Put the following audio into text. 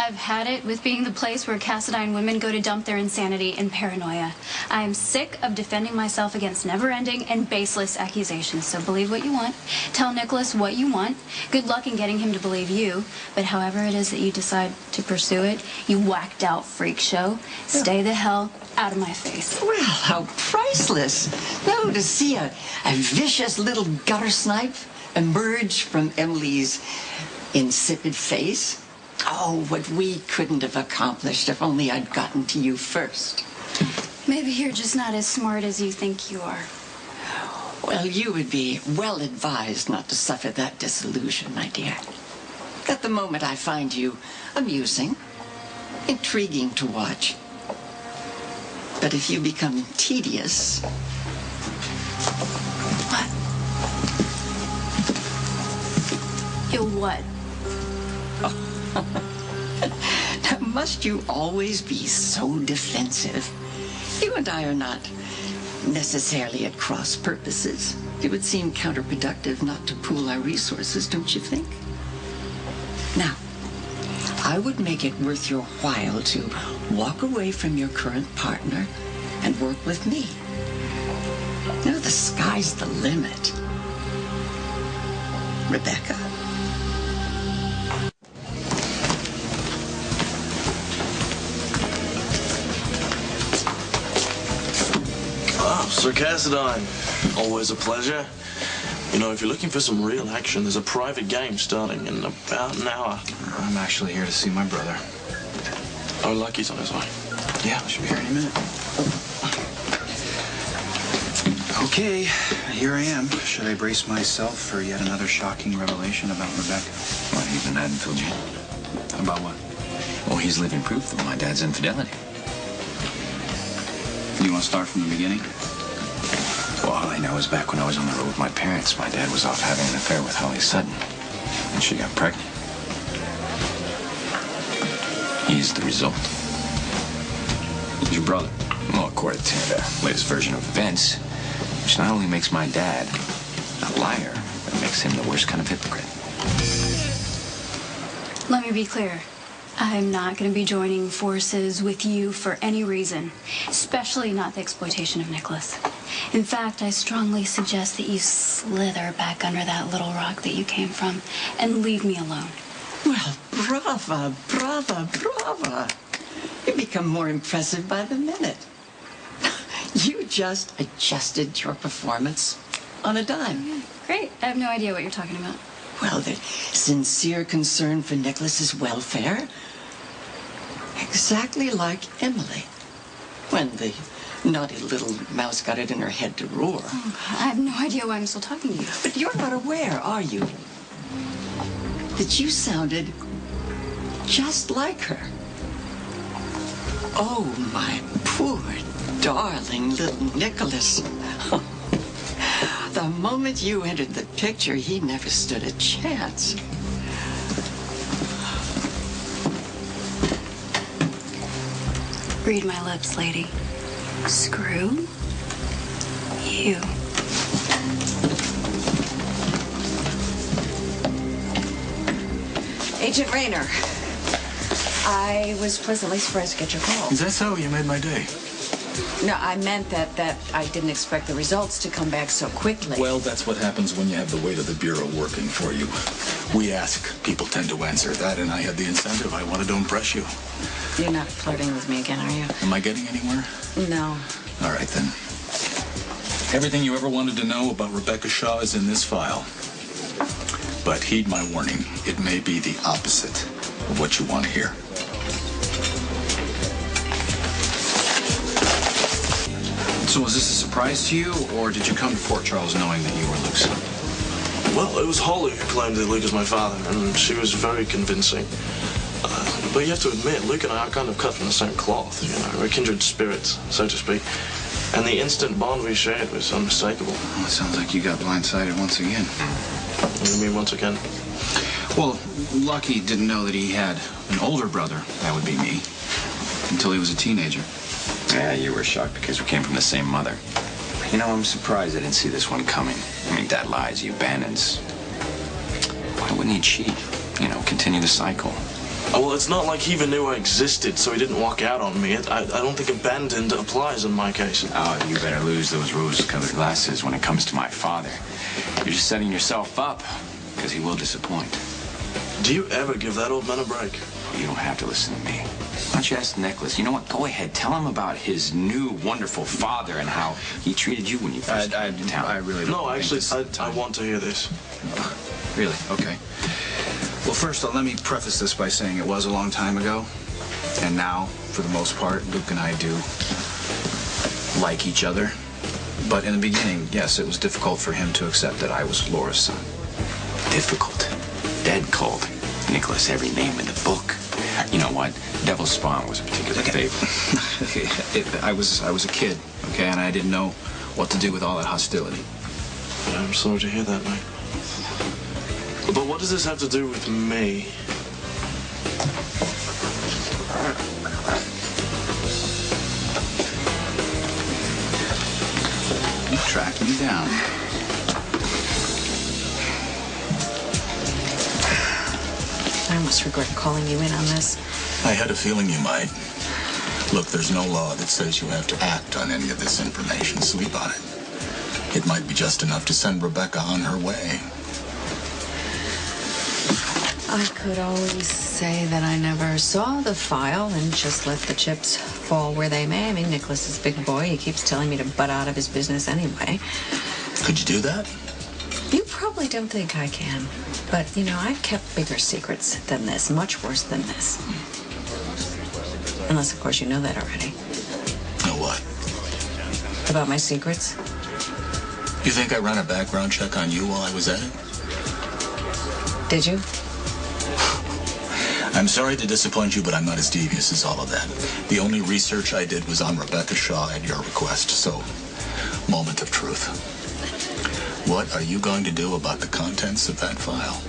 I've had it with being the place where Cassadine women go to dump their insanity and paranoia. I am sick of defending myself against never-ending and baseless accusations. So believe what you want. Tell Nikolas what you want. Good luck in getting him to believe you. But however it is that you decide to pursue it, you whacked out freak show. Stay the hell out of my face. Well, how priceless. No, to see a vicious little gutter snipe emerge from Emily's insipid face. Oh, what we couldn't have accomplished if only I'd gotten to you first. Maybe you're just not as smart as you think you are. Well, you would be well advised not to suffer that disillusion, my dear. At the moment, I find you amusing, intriguing to watch. But if you become tedious... What? You'll what? Now, must you always be so defensive? You and I are not necessarily at cross purposes. It would seem counterproductive not to pool our resources, don't you think? Now, I would make it worth your while to walk away from your current partner and work with me. You know, the sky's the limit. Rebecca? Sir Cassadine, always a pleasure. You know, if you're looking for some real action, there's a private game starting in about an hour. I'm actually here to see my brother. Oh, Lucky's on his way. Yeah, should be here any minute. Okay, here I am. Should I brace myself for yet another shocking revelation about Rebecca? What, even that filled you? About what? Well, he's living proof of my dad's infidelity. You want to start from the beginning? Well, all I know is back when I was on the road with my parents, my dad was off having an affair with Holly Sutton, and she got pregnant. He's the result. Who's your brother? Well, according to the latest version of events, which not only makes my dad a liar, but makes him the worst kind of hypocrite. Let me be clear. I'm not going to be joining forces with you for any reason, especially not the exploitation of Nikolas. In fact, I strongly suggest that you slither back under that little rock that you came from and leave me alone. Well, brava, brava, brava. You become more impressive by the minute. You just adjusted your performance on a dime. Yeah, great. I have no idea what you're talking about. Well, the sincere concern for Nikolas's welfare. Exactly like Emily. When the naughty little mouse got it in her head to roar. Oh, I have no idea why I'm still talking to you. But you're not aware, are you? That you sounded just like her. Oh, my poor, darling little Nikolas. The moment you entered the picture, he never stood a chance. Read my lips, lady. Screw you. Agent Rayner, I was pleasantly surprised to get your call. Is that so? You made my day. No, I meant that I didn't expect the results to come back so quickly. Well, that's what happens when you have the weight of the Bureau working for you. We ask, people tend to answer. That, and I had the incentive. I wanted to impress you. You're not flirting with me again, are you? Am I getting anywhere? No. All right, then. Everything you ever wanted to know about Rebecca Shaw is in this file. But heed my warning. It may be the opposite of what you want to hear. So was this a surprise to you, or did you come to Fort Charles knowing that you were Luke's son? Well, it was Holly who claimed that Luke is my father, and she was very convincing. But you have to admit, Luke and I are kind of cut from the same cloth, you know. We're kindred spirits, so to speak. And the instant bond we shared was unmistakable. Well, it sounds like you got blindsided once again. What do you mean, once again? Well, Lucky didn't know that he had an older brother, that would be me, until he was a teenager. Yeah, you were shocked because we came from the same mother. You know, I'm surprised I didn't see this one coming. I mean, Dad lies, he abandons. Why wouldn't he cheat? You know, continue the cycle. Oh, well, it's not like he even knew I existed, so he didn't walk out on me. I don't think abandoned applies in my case. Oh, you better lose those rose-colored glasses when it comes to my father. You're just setting yourself up, because he will disappoint. Do you ever give that old man a break? You don't have to listen to me. Why don't you ask Nikolas? You know what? Go ahead. Tell him about his new, wonderful father and how he treated you when you first came to town. I really don't. No, actually, I want to hear this. Really? Okay. Well, first, let me preface this by saying it was a long time ago. And now, for the most part, Luke and I do like each other. But in the beginning, yes, it was difficult for him to accept that I was Laura's son. Difficult. Dead cold. Nikolas, every name in the book. You know what? Devil's Spawn was a particular favorite. I was a kid, okay, and I didn't know what to do with all that hostility. I'm sorry to hear that, mate. But what does this have to do with me? You tracked me down. I almost regret calling you in on this. I had a feeling you might. Look, there's no law that says you have to act on any of this information. Sleep on it. It might be just enough to send Rebecca on her way. I could always say that I never saw the file and just let the chips fall where they may. I mean, Nikolas is a big boy. He keeps telling me to butt out of his business anyway. Could you do that? You probably don't think I can. But, you know, I've kept bigger secrets than this, much worse than this. Unless, of course, you know that already. Know what? About my secrets? You think I ran a background check on you while I was at it? Did you? I'm sorry to disappoint you, but I'm not as devious as all of that. The only research I did was on Rebecca Shaw at your request, so moment of truth. What are you going to do about the contents of that file?